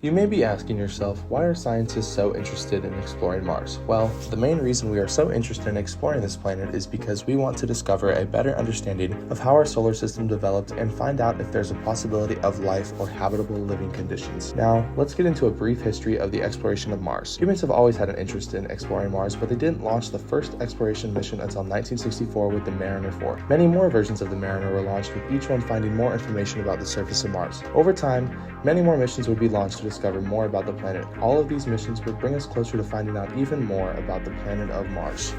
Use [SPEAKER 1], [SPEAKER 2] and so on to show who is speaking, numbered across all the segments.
[SPEAKER 1] You may be asking yourself, why are scientists so interested in exploring Mars? Well, the main reason we are so interested in exploring this planet is because we want to discover a better understanding of how our solar system developed and find out if there's a possibility of life or habitable living conditions. Now, let's get into a brief history of the exploration of Mars. Humans have always had an interest in exploring Mars, but they didn't launch the first exploration mission until 1964 with the Mariner 4. Many more versions of the Mariner were launched, with each one finding more information about the surface of Mars. Over time, many more missions would be launched to discover more about the planet. All of these missions would bring us closer to finding out even more about the planet of Mars.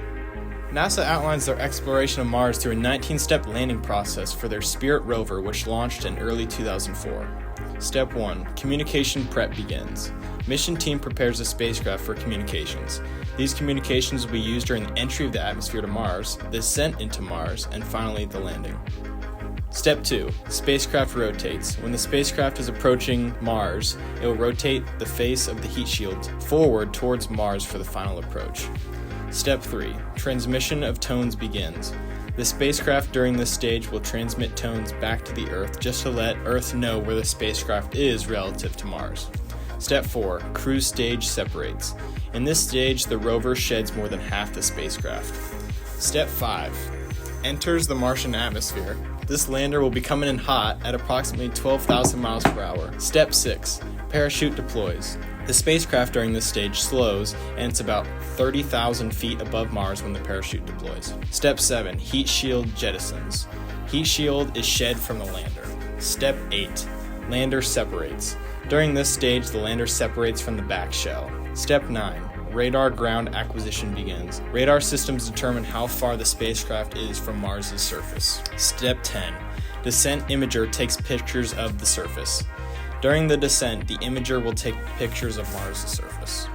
[SPEAKER 2] NASA outlines their exploration of Mars through a 19-step landing process for their Spirit rover, which launched in early 2004. Step 1. Communication prep begins. Mission team prepares the spacecraft for communications. These communications will be used during the entry of the atmosphere to Mars, the descent into Mars, and finally the landing. Step 2. Spacecraft rotates. When the spacecraft is approaching Mars, it will rotate the face of the heat shield forward towards Mars for the final approach. Step 3. Transmission of tones begins. The spacecraft during this stage will transmit tones back to the Earth just to let Earth know where the spacecraft is relative to Mars. Step 4. Cruise stage separates. In this stage, the rover sheds more than half the spacecraft. Step 5. Enters the Martian atmosphere. This lander will be coming in hot at approximately 12,000 miles per hour. Step 6. Parachute deploys. The spacecraft during this stage slows, and it's about 30,000 feet above Mars when the parachute deploys. Step 7. Heat shield jettisons. Heat shield is shed from the lander. Step 8. Lander separates. During this stage, the lander separates from the back shell. Step 9. Radar ground acquisition begins. Radar systems determine how far the spacecraft is from Mars' surface. Step 10. Descent imager takes pictures of the surface. During the descent, the imager will take pictures of Mars' surface.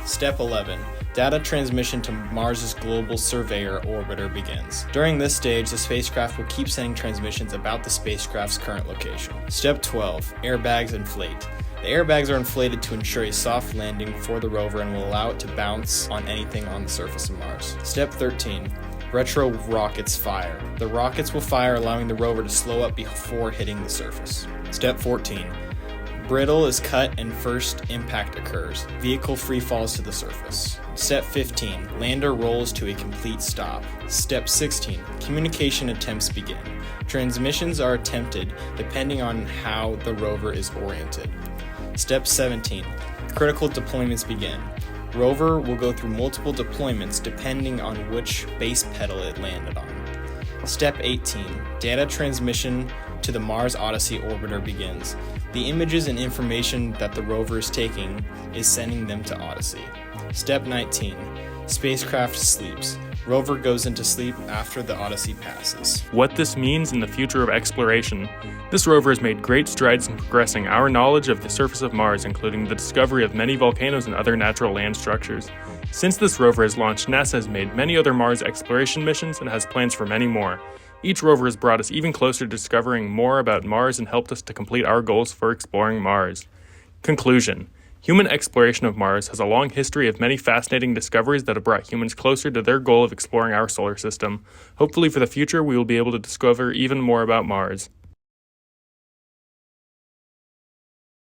[SPEAKER 2] Step 11. Data transmission to Mars' Global Surveyor orbiter begins. During this stage, the spacecraft will keep sending transmissions about the spacecraft's current location. Step 12. Airbags inflate. The airbags are inflated to ensure a soft landing for the rover and will allow it to bounce on anything on the surface of Mars. Step 13. Retro rockets fire. The rockets will fire, allowing the rover to slow up before hitting the surface. Step 14. Brittle is cut and first impact occurs. Vehicle free falls to the surface. Step 15. Lander rolls to a complete stop. Step 16. Communication attempts begin. Transmissions are attempted depending on how the rover is oriented. Step 17. Critical deployments begin. Rover will go through multiple deployments depending on which base petal it landed on. Step 18. Data transmission to the Mars Odyssey orbiter begins. The images and information that the rover is taking is sending them to Odyssey. Step 19. Spacecraft sleeps. Rover goes into sleep after the Odyssey passes.
[SPEAKER 3] What this means in the future of exploration. This rover has made great strides in progressing our knowledge of the surface of Mars, including the discovery of many volcanoes and other natural land structures. Since this rover has launched, NASA has made many other Mars exploration missions and has plans for many more. Each rover has brought us even closer to discovering more about Mars and helped us to complete our goals for exploring Mars. Conclusion. Human exploration of Mars has a long history of many fascinating discoveries that have brought humans closer to their goal of exploring our solar system. Hopefully for the future, we will be able to discover even more about Mars.